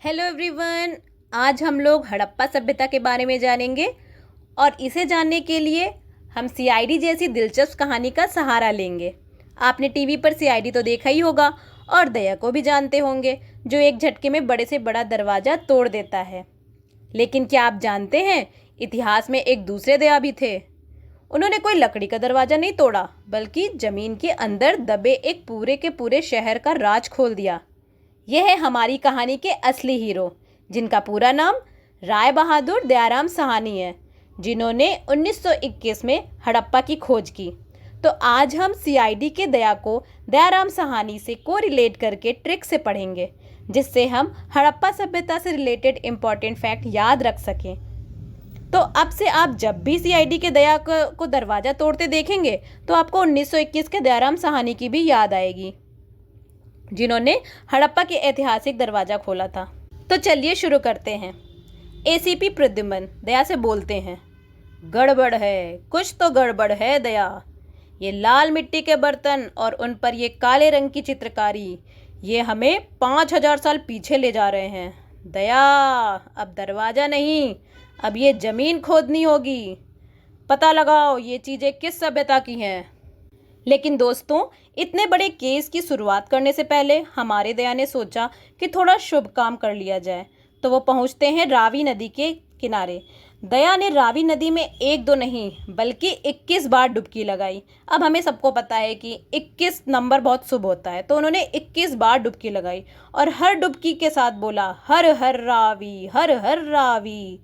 Hello everyone. आज हम लोग हड़प्पा सभ्यता के बारे में जानेंगे और इसे जानने के लिए हम सीआईडी जैसी दिलचस्प कहानी का सहारा लेंगे। आपने टीवी पर सीआईडी तो देखा ही होगा और दया को भी जानते होंगे, जो एक झटके में बड़े से बड़ा दरवाज़ा तोड़ देता है। लेकिन क्या आप जानते हैं, इतिहास में एक दूसरे दया भी थे। उन्होंने कोई लकड़ी का दरवाज़ा नहीं तोड़ा, बल्कि ज़मीन के अंदर दबे एक पूरे के पूरे शहर का राज खोल दिया। यह है हमारी कहानी के असली हीरो, जिनका पूरा नाम राय बहादुर दयाराम साहनी है, जिन्होंने 1921 में हड़प्पा की खोज की। तो आज हम सीआईडी के दया को दयाराम साहनी से को रिलेट करके ट्रिक से पढ़ेंगे, जिससे हम हड़प्पा सभ्यता से रिलेटेड इम्पॉर्टेंट फैक्ट याद रख सकें। तो अब से आप जब भी सीआईडी के दया को दरवाज़ा तोड़ते देखेंगे तो आपको 1921 के दयाराम साहनी की भी याद आएगी, जिन्होंने हड़प्पा के ऐतिहासिक दरवाज़ा खोला था। तो चलिए शुरू करते हैं। एसीपी प्रद्युमन दया से बोलते हैं, गड़बड़ है, कुछ तो गड़बड़ है दया। ये लाल मिट्टी के बर्तन और उन पर ये काले रंग की चित्रकारी, ये हमें 5000 साल पीछे ले जा रहे हैं। दया, अब दरवाज़ा नहीं, अब ये ज़मीन खोदनी होगी। पता लगाओ ये चीज़ें किस सभ्यता की हैं। लेकिन दोस्तों, इतने बड़े केस की शुरुआत करने से पहले हमारे दया ने सोचा कि थोड़ा शुभ काम कर लिया जाए। तो वो पहुंचते हैं रावी नदी के किनारे। दया ने रावी नदी में एक दो नहीं बल्कि 21 बार डुबकी लगाई। अब हमें सबको पता है कि 21 नंबर बहुत शुभ होता है, तो उन्होंने 21 बार डुबकी लगाई और हर डुबकी के साथ बोला, हर हर रावी, हर हर रावी।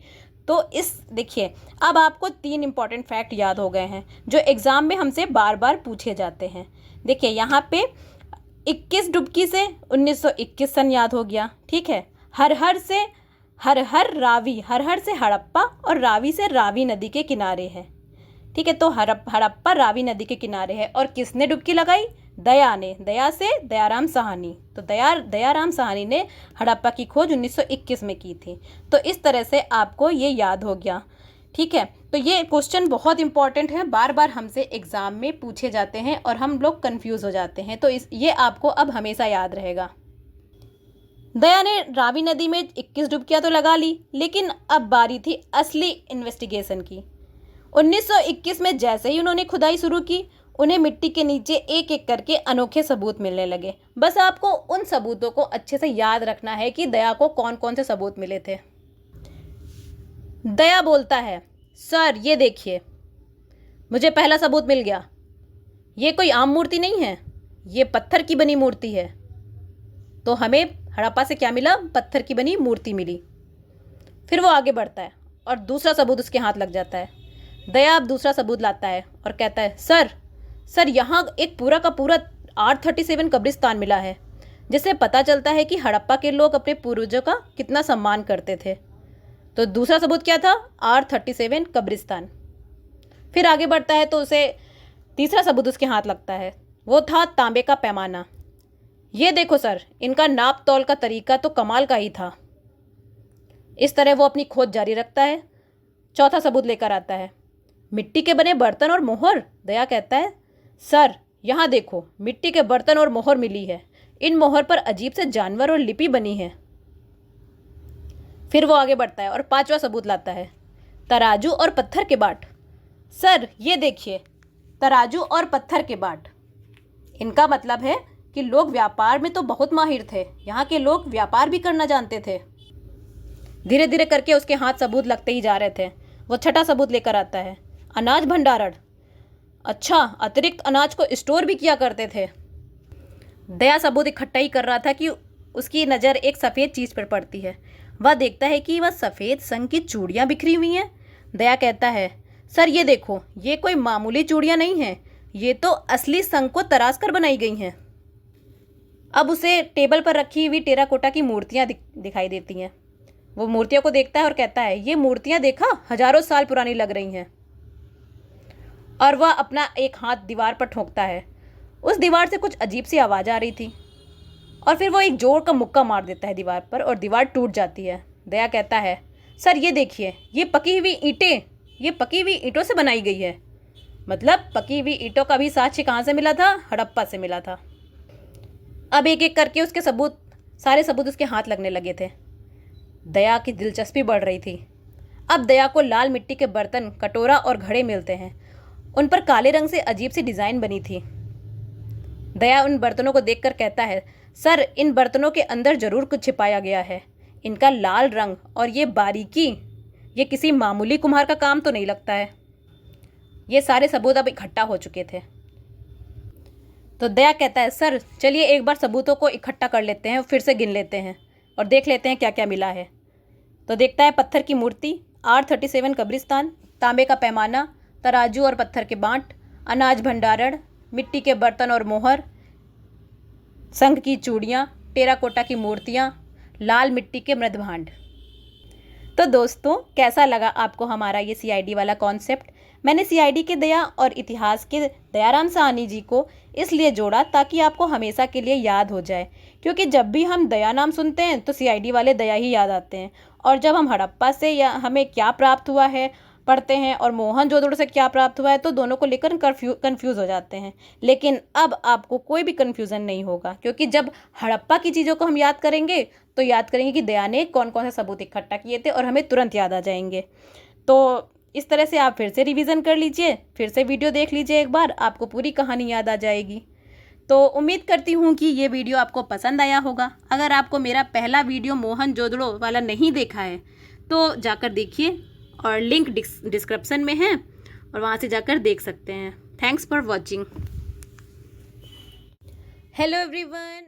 तो इस देखिए, अब आपको 3 इम्पॉर्टेंट फैक्ट याद हो गए हैं, जो एग्ज़ाम में हमसे बार बार पूछे जाते हैं। देखिए यहाँ पे 21 डुबकी से 1921 सन याद हो गया, ठीक है। हर हर से हर हर रावी, हर हर से हड़प्पा और रावी से रावी नदी के किनारे है, ठीक है। तो हड़प्पा रावी नदी के किनारे है और किसने डुबकी लगाई? दया ने। दया से दयाराम साहनी। तो दयाराम साहनी ने हड़प्पा की खोज 1921 में की थी। तो इस तरह से आपको ये याद हो गया, ठीक है। तो ये क्वेश्चन बहुत इंपॉर्टेंट है, बार बार हमसे एग्ज़ाम में पूछे जाते हैं और हम लोग कंफ्यूज हो जाते हैं। तो ये आपको अब हमेशा याद रहेगा। दया ने रावी नदी में 21 डुबकियाँ तो लगा ली, लेकिन अब बारी थी असली इन्वेस्टिगेशन की। 1921 में जैसे ही उन्होंने खुदाई शुरू की, उन्हें मिट्टी के नीचे एक एक करके अनोखे सबूत मिलने लगे। बस आपको उन सबूतों को अच्छे से याद रखना है कि दया को कौन कौन से सबूत मिले थे। दया बोलता है, सर ये देखिए, मुझे पहला सबूत मिल गया। ये कोई आम मूर्ति नहीं है, ये पत्थर की बनी मूर्ति है। तो हमें हड़प्पा से क्या मिला? पत्थर की बनी मूर्ति मिली। फिर वो आगे बढ़ता है और दूसरा सबूत उसके हाथ लग जाता है। दया अब दूसरा सबूत लाता है और कहता है, सर यहाँ एक पूरा का पूरा R37 कब्रिस्तान मिला है, जिससे पता चलता है कि हड़प्पा के लोग अपने पूर्वजों का कितना सम्मान करते थे। तो दूसरा सबूत क्या था? R37 कब्रिस्तान। फिर आगे बढ़ता है तो उसे तीसरा सबूत उसके हाथ लगता है, वो था तांबे का पैमाना। ये देखो सर, इनका नाप तौल का तरीका तो कमाल का ही था। इस तरह वो अपनी खोज जारी रखता है। चौथा सबूत लेकर आता है, मिट्टी के बने बर्तन और मोहर। दया कहता है, सर यहाँ देखो, मिट्टी के बर्तन और मोहर मिली है। इन मोहर पर अजीब से जानवर और लिपि बनी है। फिर वो आगे बढ़ता है और पांचवा सबूत लाता है, तराजू और पत्थर के बाट। सर ये देखिए, तराजू और पत्थर के बाट। इनका मतलब है कि लोग व्यापार में तो बहुत माहिर थे, यहाँ के लोग व्यापार भी करना जानते थे। धीरे धीरे करके उसके हाथ सबूत लगते ही जा रहे थे। वो छठा सबूत लेकर आता है, अनाज भंडारण। अच्छा, अतिरिक्त अनाज को स्टोर भी किया करते थे। दया सबूत इकट्ठा ही कर रहा था कि उसकी नज़र एक सफ़ेद चीज़ पर पड़ती है। वह देखता है कि वह सफ़ेद संग की चूड़ियाँ बिखरी हुई हैं। दया कहता है, सर ये देखो, ये कोई मामूली चूड़ियाँ नहीं हैं, ये तो असली संग को तराश कर बनाई गई हैं। अब उसे टेबल पर रखी हुई टेराकोटा की मूर्तियाँ दिखाई देती हैं। वो मूर्तियों को देखता है और कहता है, ये मूर्तियाँ देखा, हजारों साल पुरानी लग रही हैं। और वह अपना एक हाथ दीवार पर ठोकता है। उस दीवार से कुछ अजीब सी आवाज़ आ रही थी और फिर वो एक जोर का मुक्का मार देता है दीवार पर और दीवार टूट जाती है। दया कहता है, सर ये देखिए, ये पकी हुई ईंटों से बनाई गई है। मतलब पकी हुई ईंटों का भी साक्ष्य कहाँ से मिला था? हड़प्पा से मिला था। अब एक एक करके उसके सारे सबूत उसके हाथ लगने लगे थे। दया की दिलचस्पी बढ़ रही थी। अब दया को लाल मिट्टी के बर्तन, कटोरा और घड़े मिलते हैं। उन पर काले रंग से अजीब सी डिज़ाइन बनी थी। दया उन बर्तनों को देखकर कहता है, सर, इन बर्तनों के अंदर जरूर कुछ छिपाया गया है। इनका लाल रंग और ये बारीकी, ये किसी मामूली कुम्हार का काम तो नहीं लगता है। ये सारे सबूत अब इकट्ठा हो चुके थे। तो दया कहता है, सर चलिए एक बार सबूतों को इकट्ठा कर लेते हैं, फिर से गिन लेते हैं और देख लेते हैं क्या क्या मिला है। तो देखता है पत्थर की मूर्ति, R37 कब्रिस्तान, तांबे का पैमाना, तराजू और पत्थर के बांट, अनाज भंडारण, मिट्टी के बर्तन और मोहर, संघ की चूड़ियाँ, टेराकोटा की मूर्तियाँ, लाल मिट्टी के मृदभांड। तो दोस्तों, कैसा लगा आपको हमारा ये CID वाला कॉन्सेप्ट? मैंने CID के दया और इतिहास के दयाराम साहनी जी को इसलिए जोड़ा ताकि आपको हमेशा के लिए याद हो जाए, क्योंकि जब भी हम दया नाम सुनते हैं तो CID वाले दया ही याद आते हैं। और जब हम हड़प्पा से या हमें क्या प्राप्त हुआ है पढ़ते हैं और मोहनजोदड़ो से क्या प्राप्त हुआ है, तो दोनों को लेकर कन्फ्यूज़ हो जाते हैं। लेकिन अब आपको कोई भी कन्फ्यूज़न नहीं होगा, क्योंकि जब हड़प्पा की चीज़ों को हम याद करेंगे तो याद करेंगे कि दया ने कौन कौन से सबूत इकट्ठा किए थे और हमें तुरंत याद आ जाएंगे। तो इस तरह से आप फिर से रिवीजन कर लीजिए, फिर से वीडियो देख लीजिए एक बार, आपको पूरी कहानी याद आ जाएगी। तो उम्मीद करती हूँ कि ये वीडियो आपको पसंद आया होगा। अगर आपको मेरा पहला वीडियो मोहनजोदड़ो वाला नहीं देखा है तो जाकर देखिए, और लिंक डिस्क्रिप्शन में है और वहाँ से जाकर देख सकते हैं। Thanks for watching. Hello everyone.